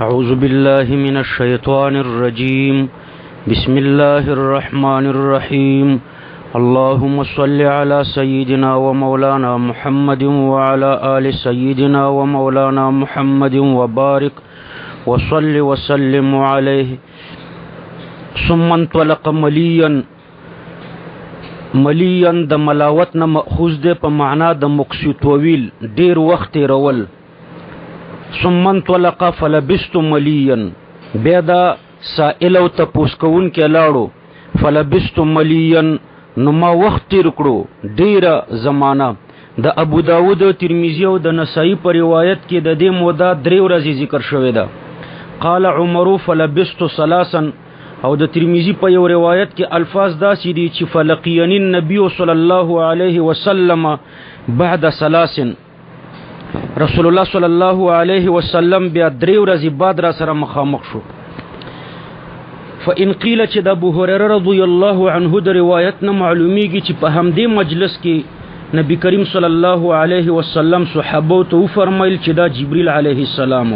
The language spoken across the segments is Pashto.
أعوذ بالله من الشيطان الرجيم بسم الله الرحمن الرحيم اللهم صل على سيدنا ومولانا محمد وعلى آل سيدنا ومولانا محمد وبارك وصل وسلم عليه ثم انطلق مليا د ملاوتنا مأخوذ ده په معنا د مقصود طویل ډیر وخت رول. ثم انطلق فلبست مليا بيدا سائل او تپوس کون کې لاړو فلبست مليا نو ما وخت تیر کړو ډیره زمانہ. د ابو داود ترمذی او د نسائی په روایت کې د دې موده 3 ورځې ذکر شوی ده. قال عمر فلبست ثلاثا او د ترمذی په یو روایت کې الفاظ داسې دي چې فلقيني النبي صلی الله علیه وسلم بعد ثلاث، رسول الله صلی الله علیه وسلم بیا 3 ورځې بعد را سره مخامخ شو. فإن قيل چې د ابو هريره رضی الله عنه د روایت نه معلومیږي چې په همدې مجلس کې نبی کریم صلی الله علیه وسلم صحابه ته فرمایل چې دا جبرئیل علیه السلام.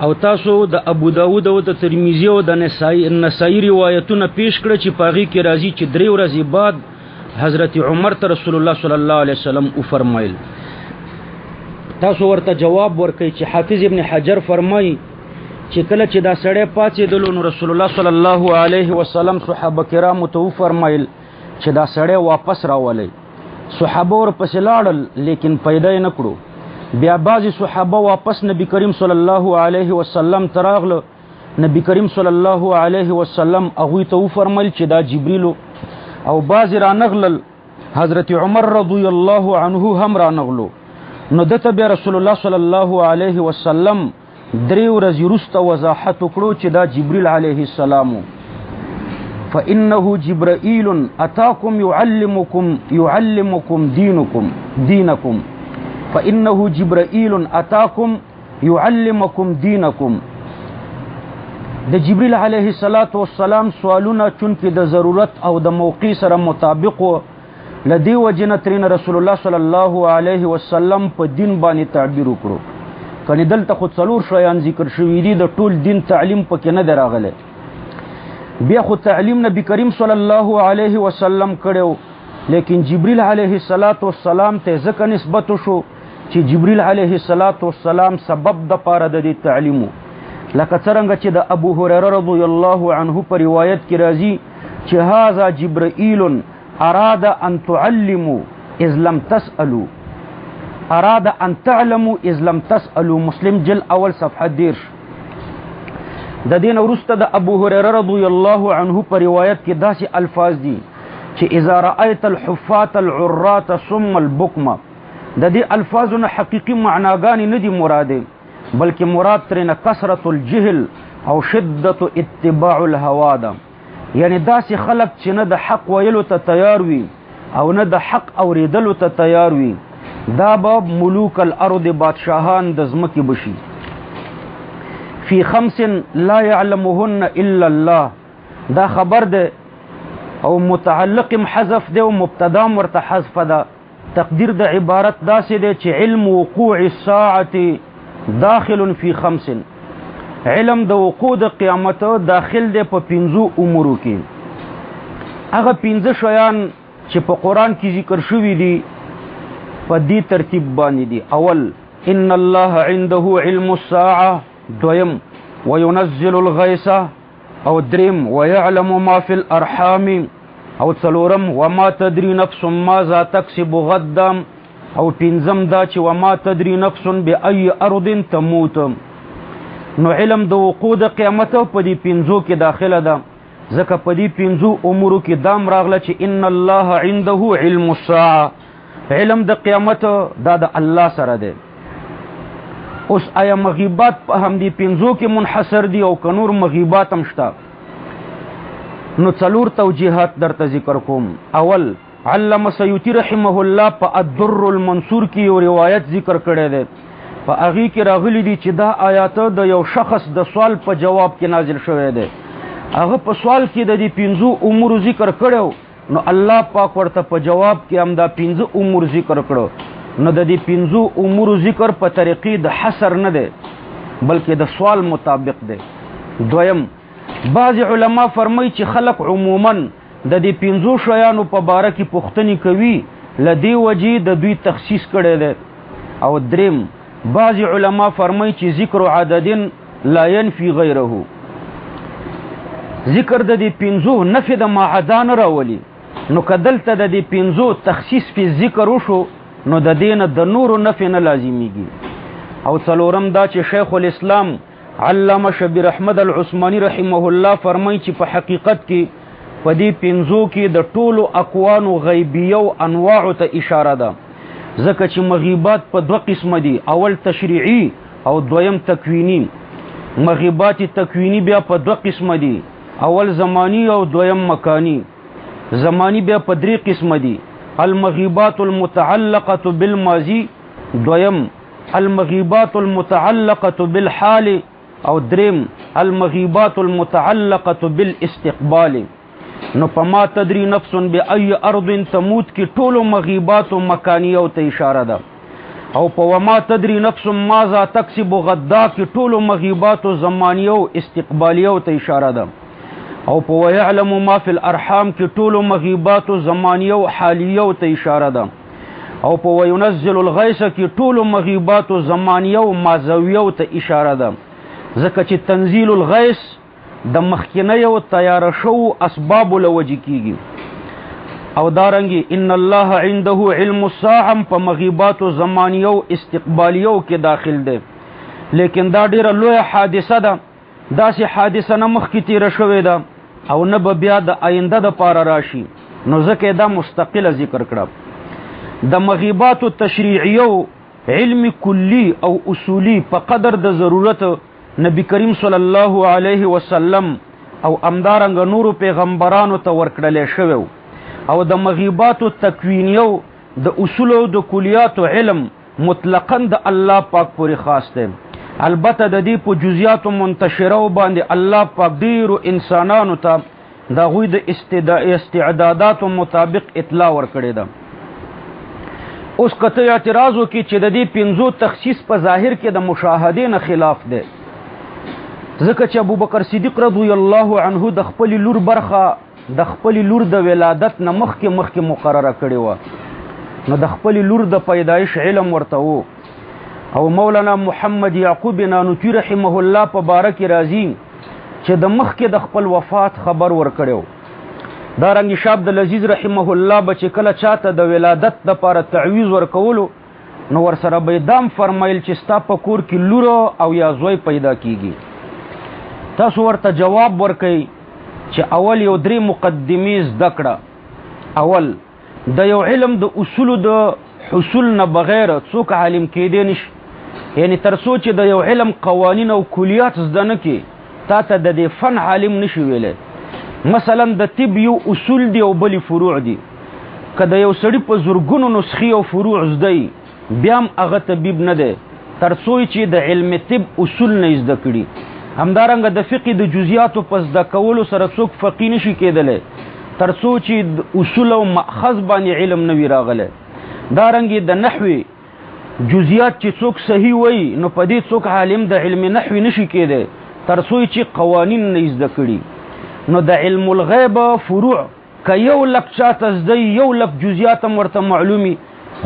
او تاسو د ابو داود او د ترمذی او د نسائی روایتونه پیش کړ چې پاغي کې راځي چې 3 ورځې بعد حضرت عمر ته رسول الله صلی الله علیه وسلم او فرمایل. تاسو ورته جواب ورکړئ چې حافظ ابن حجر فرمایي چې کله چې دا سړی پاتېدلو نو رسول الله صلی الله علیه وسلم صحابه کرامو ته فرمایل چې دا سړی واپس راولئ. صحابه ورپسې لاړل لیکن پیدا یې نه کړو. بیا بعضی صحابه واپس نبی کریم صلی الله علیه وسلم تراغله. نبی کریم صلی الله علیه وسلم هغوی ته فرمایل چې دا جبرئیل، او بعضی رانغلل. حضرت عمر رضی الله عنه هم رانغلو. نو دته بیا رسول الله صلی الله علیه وسلم 3 ورځې وروسته وضاحت وکړو چې دا جبرئیل علیه السلام. فإنه جبرائيل أتاكم يعلمكم دينكم فإنه جبرائيل أتاكم يعلمكم دينكم. د جبرئیل علیه السلام سوالونه چونکې د ضرورت او د موقع سره مطابق و، لدی وجنه ترین رسول الله صلی الله علیه وسلم په دین باندې تعبیر وکړو. کني دلته خو 4 شیان ذکر شوی دي، د ټول دین تعلیم پکې نه دراغله. بیا خو تعلیم نبی کریم صلی الله علیه وسلم کړو، لیکن جبرئیل علیه السلام ته ځکه نسبت شو چې جبرئیل علیه السلام سبب د پاره د تعلیمو. لکه څنګه چې د ابو هريره رضی الله عنه په روایت کې راځي چې هاذا جبرائیل اراد ان تعلموا اذ لم تسالوا، اراد ان تعلموا اذ لم تسالوا. مسلم جل اول صفحه 10. د دین ورسته د ابو هريره رضی الله عنه په روایت کې داسې الفاظ دي چې اذا رايت الحفاة العراة ثم البكم. د دې الفاظونو حقيقي معناګانې نه دي مراده، بلکې مراد ترنه کثرت الجهل او شدت اتباع الهوا ده. یعنی داسې خلق چې نه د حق ویلو ته تیار وي او نه د حق اوریدلو ته تیار وي، دا به ملوک الارض بادشاهان د ځمکې بشي. فی 5 لا يعلمهن الا الله. دا خبر ده او متعلق حذف ده او مبتدا ورته حذف ده. تقدیر د عبارت داسې ده چې علم وقوع الساعه داخل فی 5. علم د وقوع د قیامت داخل ده په 5 امورو کې. هغه 5 شیان چې په قران کې ذکر شوی دي په دې ترتیب باندې دي. اول ان الله عنده علم الساعه، دویم وينزل الغيث، او دریم ويعلم ما في الارحام، او څلورم وما تدري نفس ماذا تكسب غدا، او پنځم دا چې وما تدري نفس بأي ارض تموت. نو علم د وقوع د قیامت په دې 5 کې داخله ده. ځکه په دې 5 امور کې دام راغله چې ان الله عنده علم الساعه، علم د قیامت دا د الله سره ده. اوس آیا مغیبات په هم دي 5 کې منحصر دي او کنور مغیبات هم شته؟ نو 4 توجیهات درته ذکر کوم. اول علامه سیوطی رحمه الله په الدر المنصور کې یو روایت ذکر کړی دی. په هغه کې راغلي دي چې دا آیات د یو شخص د سوال په جواب کې نازل شوی دی. هغه په سوال کې د دې 5 امور ذکر کړو، نو الله پاک ورته په جواب کې هم دا 5 امور ذکر کړو. نو د دې 5 امور ذکر په طریقې د حصر نه دی، بلکې د سوال مطابق دی. دویم، بعض علما فرمایي چې خلق عموما د دې 5 شیانو په باره کې پوښتنې کوي، لدې وجې د دوی تخصیص کړی دی. او دریم، بعض علما فرمایي چې ذکر عدد لا ينفي غیره، ذکر د دې 5 نفي د ما عدا نه راولي. نو که دلته د دې 5 تخصیص په ذکر وشو نو د دې نه د نورو نفي نه لازمیږي. او څلورم دا چې شیخ الاسلام علامه شبیر احمد العثماني رحمه الله فرمایي چې په حقیقت کې په دې 5 کې د ټولو اقوانو غیبیه او انواع ته اشاره ده، ځکه چې مغیبات په 2 قسم دي، اول تشریعي او دویم تکوینی. مغیبات تکوینی بیا په 2 قسم دي، اول زمانی او دویم مکانی. زمانی بیا په 3 قسم دي، المغیبات المتعلقه بالماضی، دویم المغیبات المتعلقه بالحال، او دریم المغیبات المتعلقه بالاستقبال. نو پما تدری نفس بأي ارض تموت کی ټولو مغیبات مکانیه ته اشاره ده. او په وما تدری نفس ماذا تکسب غدا کی ټولو مغیبات زمانیه او استقبالیه ته اشاره ده. او په ويعلم ما فی الارحام کی ټولو مغیبات زمانیه او حالیه ته اشاره ده. او په وينزل الغیث کی ټولو مغیبات زمانیه او مازویه ته اشاره ده، ځکه چې تنزيل الغیث د مخکنی او تیار شو اسباب لوجه کیږي. او دارنګي ان الله عنده علم الساعه په مغیبات زمانیه او استقبالیه کې داخل ده. لیکن دا ډیره لوی حادثه ده، داسې حادثه نه مخکې تیر شوې ده او نه به بیا د آینده د پاره راشي، نو ځکه دا مستقله ذکر کړه. د مغیبات تشریعیه علم کلی او اصولی په قدر د ضرورت نبی کریم صلی الله علیه وسلم او امدارنګ نورو پیغمبرانو ته ورکړل شوی. او د مغیبات تکوینیو د اصول او د کلیات علم مطلقاً د الله پاک پورې خاص دی. البته د دې په جزئیات منتشره باندې الله پاک ډیرو انسانانو ته د غوی د استعدادات مطابق اطلاع ورکړي ده. اوس کته اعتراض وکړي چې د دې 5 تخصیص په ظاهر کې د مشاهده نه خلاف دی، ځکه چې ابوبکر صدیق رضی الله عنه د خپل لور برخه د خپل لور د ولادت نه مخکې مقرره کړې و، نو د خپل لور د پیدایش علم ورته وو. او مولانا محمد یعقوب نانوتوی رحمه الله په باره کې راځي چې د مخکې د خپل وفات خبر ورکړو. دارنګ شاه عبدالعزیز رحمه الله به چې کله چاته د ولادت دپاره تعویض ورکولو نو ورسره به دام فرمایل چې ستا په کور کې لور او یا زوی پیدا کیږي. تاسو ورته جواب ورکئ چې اول یو 3 مقدمې زده کړه. اول د یو علم د اصولو د حصول نه بغیر څوک عالم کېدی نشي، یعنی تر څو چې د یو علم قوانین او کلیات زده نه کړې تا ته د دې فن عالم نشي ویلی. مثلا د طب یو اصول دی او بلی فروع دی، که د یو سړي په زرګونو نسخې او فروع زده بیا هم هغه طبیب نه دی تر څو چې د علم طب اصول نه زده کړي. همدارنګه د فقه د جزئیاتو په زده کولو سره څوک فقيه نشي کېدلی تر څو چې اصول او مأخذ باندې علم نه وي راغلی. دارنګه د نحوی جزئیات چې څوک صحیح وایي نو په دې څوک عالم د علم نحوی نشي کېدی تر څو چې قوانین نه زده کړي. نو د علم الغیب فروع که 100,000 چاته زده 100,000 جزئیات هم ورته معلومي،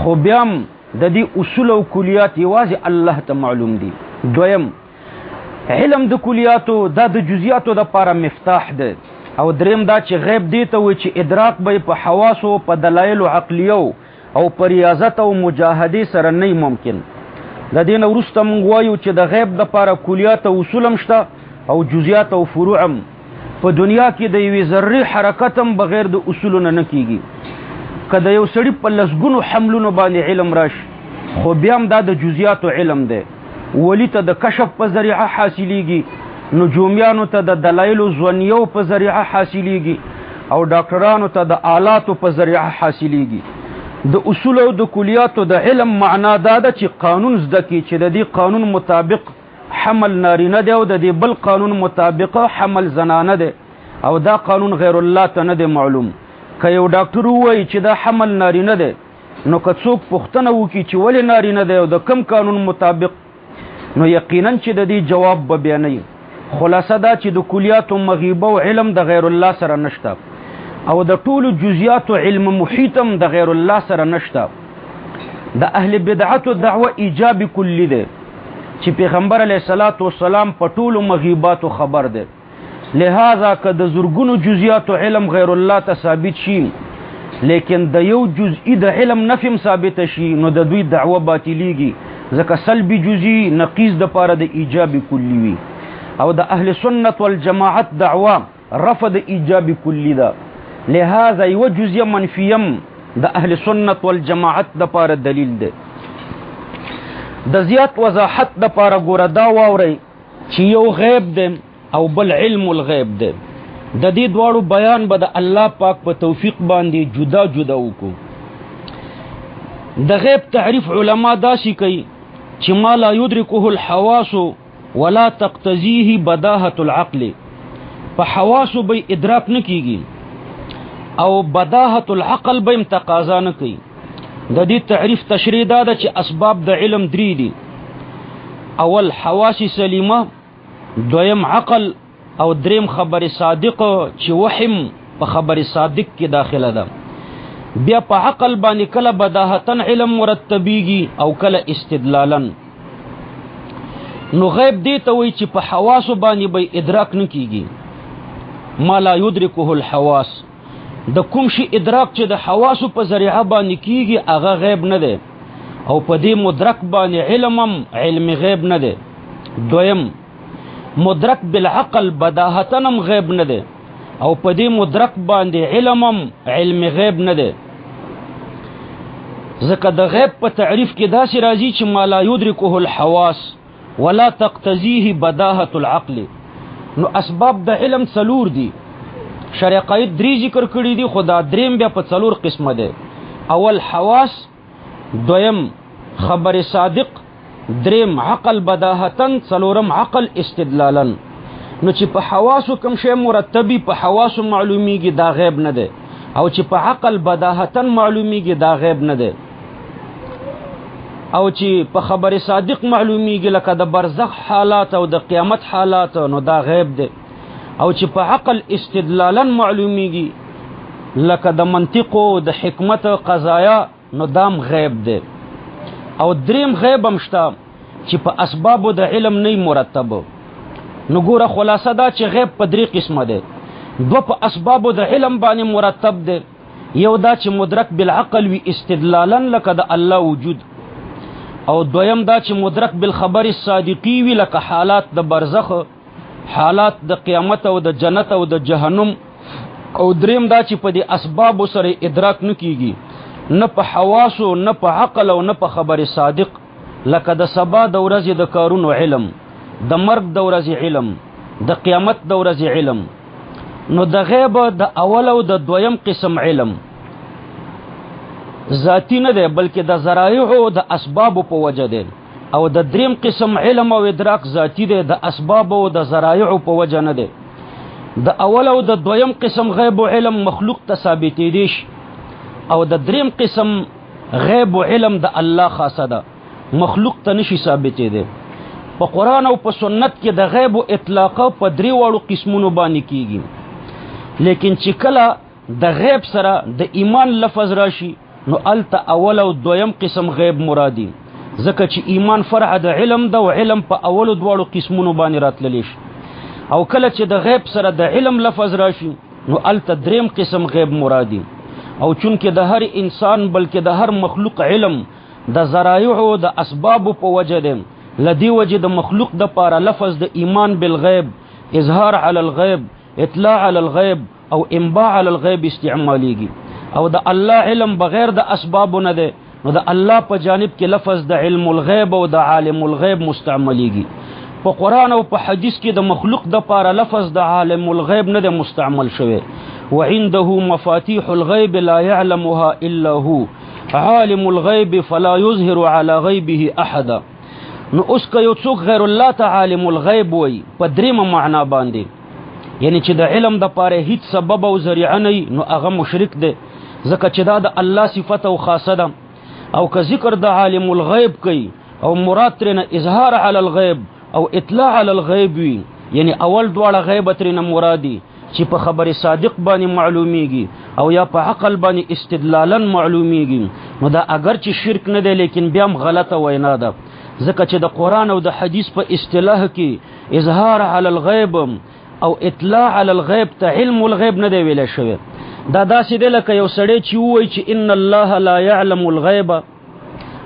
خو بیا هم د دې اصول او کلیات یوازې الله ته معلوم دي. دویم علم د کلیاتو دا د جزئیاتو د پاره مفتاح ده. او دریم دا چې غیب دی ته وي چې ادراک به په حواسو په دلایل عقلیو او په ریاضت او مجاهده سره نه ممکن. د دین وروسته موږ وایو چې د غیب د پاره کلیات او اصول هم شته او جزئیات او فروع هم. په دنیا کې د یوې ذرې حرکت هم بغیر د اصولو نه کیږي. که د یو سړي په لسګونو حملونو باندې علم راشي خو بیا هم دا د جزئیاتو علم دی. ولی ته د کشف په ذریعه حاصلیږي، نجومیانو ته د دلایل ظنیو په ذریعه حاصلیږي، او ډاکټرانو ته د آلاتو په ذریعه حاصلیږي. د اصول او د کلیاتو د علم معنا دا ده چې قانون زده کی چې د دې قانون مطابق حمل نارینه دی او د دې بل قانون مطابق حمل زنانه دی، او دا قانون غیر الله ته نه دی معلوم. که یو ډاکټر ووایي چې دا حمل نارینه دی نو که څوک پوښتنه وکړي چې ولې نارینه دی او د کم قانون مطابق نو یقینا چې د دې جواب به بیانوي. خلاصه دا چې د کلیات و مغیبه او علم د غیر الله سره نشته او د ټولو جزئیات علم محیطم د غیر الله سره نشته. د اهل بدعت دعوه ایجاب کلی ده چې پیغمبر علیه الصلاۃ والسلام په ټولو مغیبات خبر ده. لہذا که د زرګونو جزئیات علم غیر الله ته ثابت شي لیکن د یو جزئی د علم نفیم ثابت شي نو د دوی دعوه باطلیږي، ځکه سلبی جزئی نقیض د پاره د ایجاب کلی وي او د اهل سنت والجماعت دعوه رفض ایجاب کلی ده. لہذا یو جزئیه منفیم د اهل سنت والجماعت د پاره دلیل ده. د زیات وضاحت د پاره ګوره دا واورئ چې یو غیب ده او بل علم الغیب ده. د دې دواړو بیان به د الله پاک په توفیق باندې جدا جدا وکړو. د غیب تعریف علما داسې کوي چې ما لا یدرکه الحواس ولا تقتضیه بداهة العقل. په حواسو به ادراک نه کیږي او بداهة العقل به تقاضا نه کوي. د دې تعریف تشریح دا ده چې اسباب د علم درې دي. اول حواس سلیمه، دویم عقل، او دریم خبر صادق چې وهم په خبر صادق کې داخله ده. بیا په عقل باندې کله بداهتن علم مرتبیږي او کله استدلالا. نو غیب دی ته وایي چې په حواسو باندې به ادراک نه کیږي. ما لا یدرکه الحواس، د کوم شي ادراک چې د حواسو په ذریعه باندې کیږي هغه غیب نه دی او په دې مدرک باندې علمم علم غیب نه دی. دویم مدرک بالعقل بداهتنم غیب نه دی او په دې مدرک باندې علمم علم غیب نه دی. ځکه د غیب په تعریف کې داسې راځي چې ما لا یدرکه الحواس ولا تقتضیه بداهة العقل. نو اسباب د علم څلور دي. شرع قاید درې ذکر کړي دي خو دا دریم بیا په څلور قسمه ده. اول حواس، دویم خبر صادق، دریم عقل بداهتن، څلورم عقل استدلالا. نو چې په حواسو کوم شی مرتبي په حواسو معلومیږي دا غیب نه ده او چې په عقل بداهتن معلومیږي دا غیب نه ده او چې په خبر صادق معلومیږي لکه د برزخ حالات او د قیامت حالات نو دا غیب ده او چې په عقل استدلالا معلومیږي لکه د منطق او د حکمت قضایا نو دام غیب ده. او دریم غیب هم شته چې په اسباب د علم نه مرتب. نو ګوره خلاصه دا چې غیب په درې قسمه ده. دو په اسباب د علم باندې مرتب ده. یو دا چې مدرک بالعقل وی استدلالا لکه د الله وجود، او دویم دا چې مدرک بالخبر الصادقی وی لکه حالات د برزخ، حالات د قیامت او د جنت او د جهنم، او دریم دا چې په دې اسباب سره ادراک نه کیږي نه په حواسو نه په عقل او نه په خبر صادق، لکه د سبا د ورځې د کارونو علم، د مرګ د ورځې علم، د قیامت د ورځې علم. نو د غیب د اول او د دویم قسم علم ذاتی نه دی بلکې د ذرایع او د اسباب په وجه دی، او د دریم قسم علم او ادراک ذاتی دی، د اسباب او د ذرایع په وجه نه دی. د اول او د دویم قسم غیب او علم مخلوق ته ثابتې دي او د دریم قسم غیب او علم د الله خاصه ده، مخلوق ته نشي ثابتې دي. په قرآن او په سنت کې د غیب او اطلاق په درې وړو قسمونو باندې کیږي، لیکن چې کله د غیب سره د ایمان لفظ راشي نو الته اول او دویم قسم غیب مرادي، ځکه چې ایمان فرع د علم ده او علم په اول او دواړو قسمونو باندې راتللی شي. او کله چې د غیب سره د علم لفظ راشي نو الته دریم قسم غیب مرادي. او چونکه د هر انسان بلکې د هر مخلوق علم د ذرایع او د اسباب په وجه ده، لدی وجه د مخلوق د پاره لفظ د ایمان بالغیب، اظهار علی الغیب، اطلاع علی الغیب او انباء علی الغیب استعمالیږي. او د الله علم بغیر د اسباب نه ده، نو د الله په جانب کې لفظ د علم الغیب او د عالم الغیب مستعملیږي. په قرآن او په حدیث کې د مخلوق د پاره لفظ د عالم الغیب نه ده مستعمل شوی. وعنده مفاتيح الغیب لا يعلمها الا هو عالم الغیب فلا يظهر على غیبه احدا. نو اوس که یو څوک غیر الله ته عالم الغیب وي په دریمه معنا باندې، یعنی چې د علم د پاره هیڅ سبب او ذریعه نه نو هغه مشرک دی، ځکه چې دا د الله صفت او خاصه ده. او که ذکر د عالم الغیب کوي او مراد ترنه اظهار علی الغیب او اطلاع علی الغیب وی، یعنی اول دواړه غیب ترنه مرادی چې په خبر صادق باندې معلومیږي او یا په عقل باندې استدلالا معلومیږي، نو دا اگر چې شرک نه دی لیکن بیا هم غلطه وینا ده، ځکه چې د قرآن او د حدیث په اصطلاح کې اظهار علی الغیب او اطلاع علی الغیب ته علم الغیب نه دی ویل شوی. دا داسې دی لکه یو سړی چې ووایي چې ان الله لا یعلم الغیب،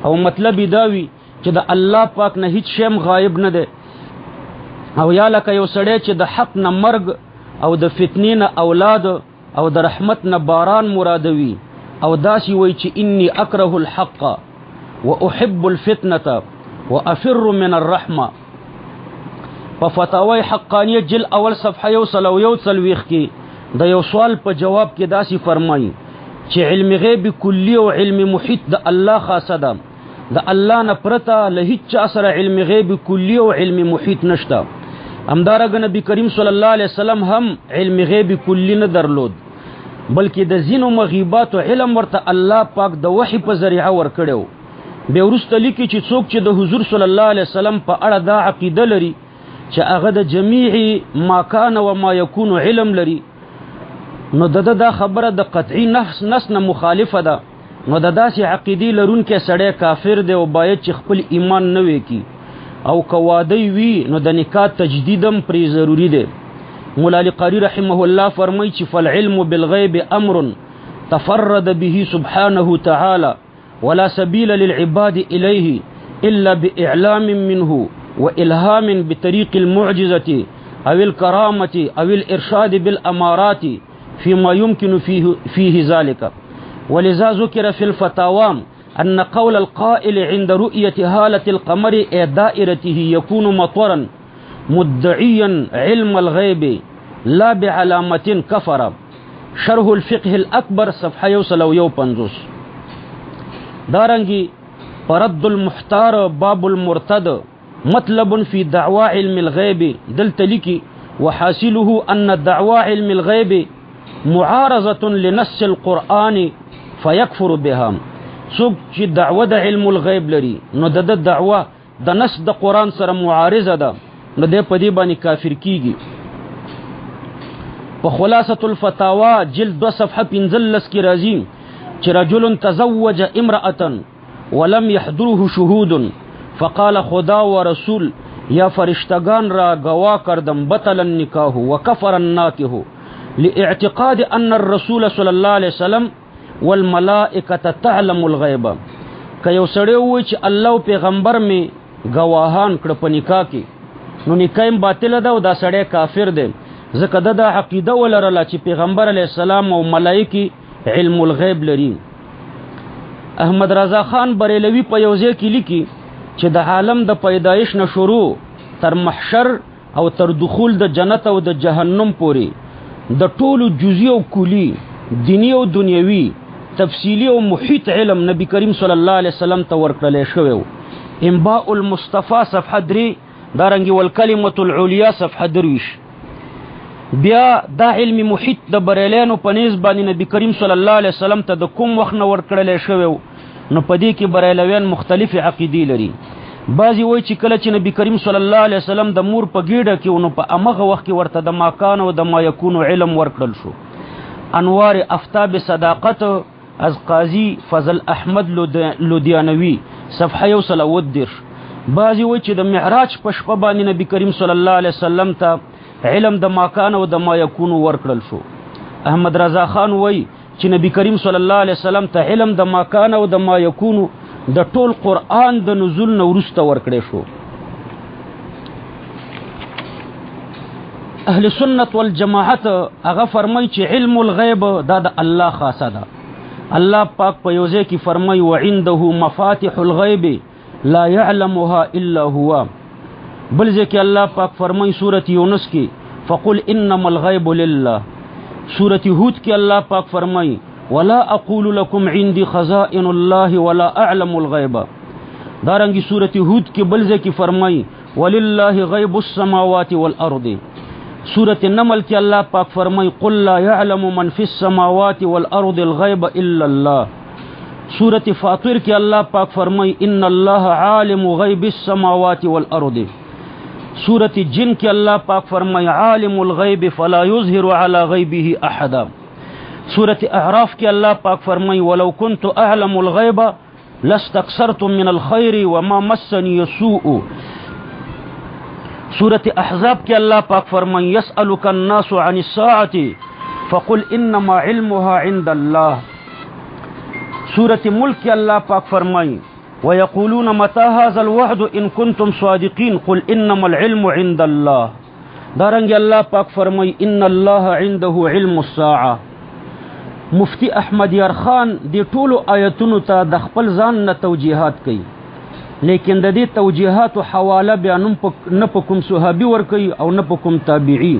او مطلب دا وي چې د الله پاک نه هیڅ شی غایب نه دی، او یا لکه یو سړی چې د حق نه مرګ او د فتنې نه اولاد او د رحمت نه باران مرادوي، او داسې وایي چې انی اکره الحق واحب الفتنه وافر من الرحمه. په فتاوی حقانیه جل اول صفحه 141 کې د یو سوال په جواب کې داسې فرمایي چې علم غیب کلی او علم محیط د الله خاصه ده، د الله نه پرته له هیڅ چا سره علم غیب کلی او علم محیط نشته. همدارنګه نبی کریم صلی الله علیه وسلم هم علم غیب کلی نه درلود، بلکې د ځینو مغیبات او علم ورته الله پاک د وحی په ذریعه ورکړو. به ورسته لیکي چې څوک چې د حضور صلی الله علیه وسلم په اړه دا عقیده لري چې هغه د جمیع ما کان و ما یکون علم لري، نو دا خبره د قطعی نفس نه مخالفه ده، نو د داسې عقیدې لرونکي سړی کافر دی او باید چې خپل ایمان نوی کی، او کوادی وی نو د نکاح تجدیدم پرې ضروری دی. مولا علی قاری رحمه الله فرمایي چې فالعلم بالغیب امر تفرد به سبحانه تعالی ولا سبیل للعباد الیه الا باعلام منه والهام بطريق المعجزه او الكرامه او الارشاد بالامارات فيما يمكن فيه ذلك. ولذا ذكر في الفتاوى أن قول القائل عند رؤية هالة القمر دائرته يكون مطورا مدعيا علم الغيب لا بعلامة كفر. شرح الفقه الأكبر صفحة 151. دارنگی فرد المحتار باب المرتد مطلب في دعوى علم الغيب دلتلكي وحاصله أن دعوى علم الغيب معارضة لنص القرآن فيكفر بها. څوک چې دعوه د علم الغیب لري نو د دعوه د نص د قرآن سره معارضه ده، نو د په دې باندې کافر کیږي. په خلاصه الفتاوا جلد 2 صفحه 15 کې راځي چې رجل تزوج امرأة ولم يحضره شهود فقال خدا و رسول یا فرشتگان را گوا کردم بطل النکاح وکفر الناکح لاعتقاد ان الرسول صلی الله علیه وسلم والملائکه تعلم الغیب. که یو سړی ووایي چې الله او پیغمبر می گواهان کړ په نکاح کې، نو نکاح باطل ده او دا سړی کافر دی، ځکه د عقیده ولرله چې پیغمبر علیه السلام او ملائکه علم الغیب لري. احمد رضا خان بریلوی په یو ځای کې لیکي چې د عالم د پیدایش نه شروع تر محشر او تر دخول د جنت او د جهنم پورې د ټولو جزئی او کلی دینی او دنیوي تفصیلی او محیط علم نبی کریم صلی الله علیه وسلم ته ورکړل شوی. انباء المصطفى صفحه 3 دارنګي والکلمه العليا صفحه 23. بیا دا علم محیط د بریلیانو په نسبت باندې نبی کریم صلی الله علیه وسلم ته د کوم وخت نه ورکړل شوی، نو په دې کې بریلویان مختلف عقیدې لري. بعضی وایي چې کله چې نبی کریم صلی الله علیه وسلم د مور په ګیډه کې نو په امغه وخت کې ورته د ماکان او د ما یکون علم ورکړل شو. انوار افتاب صداقت از قاضی فضل احمد لودیانوی صفحه 110. بعضی وایي چې د معراج په شپه باندې نبی کریم صلی الله علیه وسلم ته علم د ماکان او د ما یکون ورکړل شو. احمد رضا خان وایي چې نبی کریم صلی الله علیه وسلم ته علم د ماکان او د ما یکون د ټول قرآن د نزول نه وروسته ورکړی شو. اهل سنت والجماعت هغه فرمایي چې علم الغیب دا د الله خاصه ده. الله پاک په یو ځای کې فرمایي وعنده مفاتح الغیب لا يعلمها الا هو. بل ځای کې الله پاک فرمایي سورۃ یونس کې فقل انما الغیب لله. سورۃ هود کې الله پاک فرمایي ولا اقول لكم عندي خزائن الله ولا اعلم الغیب. دارنګي سورۃ هود کې بل ځای کې فرمایي ولله غیب السماوات والارض. سورۃ النمل کې الله پاک فرمایي قل لا يعلم من في السماوات والارض الغیب الا الله. سورت فاطر کې الله پاک فرمای ان الله عالم غیب السماوات والارض. سورت جن کې الله پاک فرمای عالم الغیب فلا یظهر علی غیبه احدا. سورت اعراف کې الله پاک فرمای ولو كنت اعلم الغیب لاستكثرت من الخير وما مسني السوء. سورت احزاب کې الله پاک فرمای يسألك الناس عن الساعة فقل انما علمها عند الله. سورت ملک کې الله پاک فرمای ويقولون متى هذا الوعد ان كنتم صادقين قل انما العلم عند الله. دارنګ الله پاک فرمای ان الله عنده علم الساعه. مفتی احمد یار خان دی ټولو آیتونو ته د خپل ځان نه توجیهات کوي، لیکن د دې توجیهات او حواله بیا نه په کوم صحابي ور کوي او نه په کوم تابعی.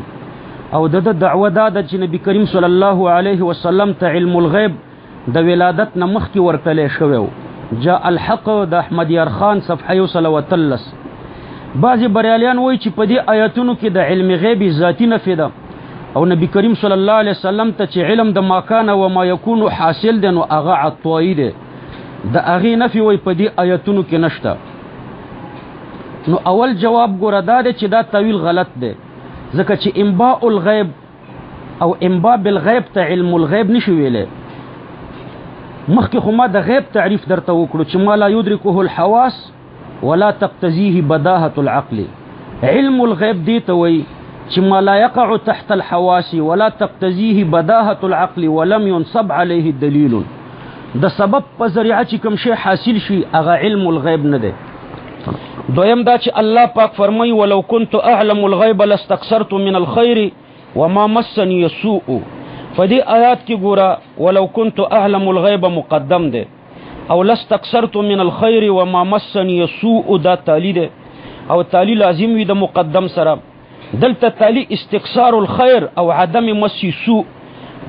او د دعوه دا ده چې نبی کریم صلی الله علیه وسلم ته علم الغیب د ولادت نه مخکې ورتلی شوی. جاء الحق د احمد یار خان صفحه 113. بعضې بریالیان وایي چې په دې آیتونو کې د علم غیب ذاتی نفي ده او نبی کریم صلی الله علیه وسلم ته چې علم د ما کان و ما یکون حاصل دی نو هغه عطوایی دی، د هغې نفي وایي په دې آیتونو کې نشته. نو اول جواب ګوره دا دی چې دا تاویل غلط دی، ځکه چې انباء الغیب او انباء بالغیب ته علم الغیب نشي ویلی. مخکې خو ما د غیب تعریف درته وکړو چې ما لا یدرکه الحواس ولا تقتضیه بداهة العقل. علم الغیب دی ته وایي چې ما لا يقع تحت الحواس ولا تقتضيه بداهة العقل ولم ينصب عليه دلیل. د سبب په ذریعه چې کوم شی حاصل شي هغه علم الغیب نه دی. دویم دا چې الله پاک فرمایي ولو كنت اعلم الغیب لاستكثرت من الخير وما مسني السوء. په دې آیات کې ګوره ولو كنت اعلم الغیب مقدم دی او لاستكثرت من الخير وما مسني السوء دا تالی دی او تالی لازم وي د مقدم سره. دلته تالی استکثار الخير او عدم مسی سوء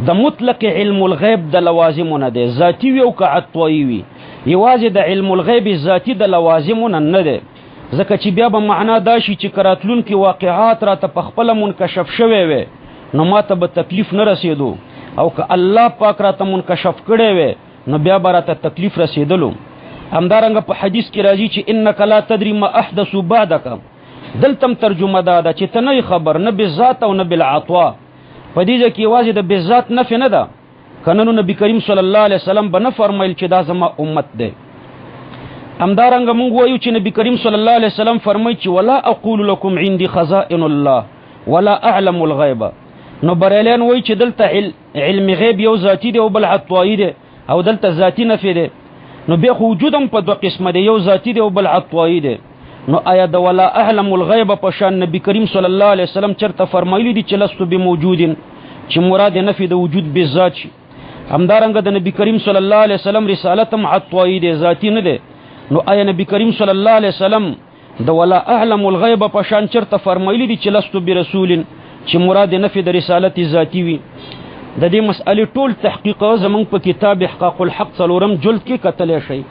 د مطلق علم الغیب د لوازمونه دی، ذاتی وي او که عطوایی وي. یوازې د علم الغیب ذاتی د لوازمونه نه دی، ځکه چې بیا به معنا دا شي چې کراتلونکي واقعات راته په خپله منکشف شوی وي نو ما ته به تکلیف نه رسېدو، او که الله پاک راته منکشف کړی وي نو بیا به راته تکلیف رسېدلو. همدارنګه په حدیث کې راځي چې انک لا تدري ما احدثوا بعدک. دلتم ترجمه دا ده چې ته نه خبر نه بالذات او نه بالعطوا. په دې کې یوازې د بالذات نفي نه ده، کنه نو نبی کریم صلی الله علیه وسلم به نه فرمایل چې دا زما امت دی. همدارنګه موږ وایو چې نبی کریم صلی الله علیه وسلم فرمایي چې ولا اقول لكم عندي خزائن الله ولا اعلم الغیب. نو بریلیان وایي چې دلته علم غیب یو ذاتی دی او بل عطوایی دی، او دلته ذاتی نفي دی. نو بیا خو وجود هم په دوه قسمه دی، یو ذاتی دی او بل عطوایی دی. نو آیا د ولا اعلم الغیب په شان نبی کریم صلی الله علیه وسلم چرته فرمایلی دي چې لست بموجود، چې مراد نفي د وجود بالذات شي. همدارنګه د نبی کریم صلی الله علیه وسلم رسالت هم عطوایی دی، ذاتی نه دی. نو آیا نبی کریم صلی الله علیه وسلم د ولا اعلم الغیب په شان چرته فرمایلی دي چې لست برسول، چې مراد نفي د رسالت ذاتی وي؟ د دې مسئلې ټول تحقیق زمونږ په کتاب احقاق الحق 4 جلد کې کتلی شي.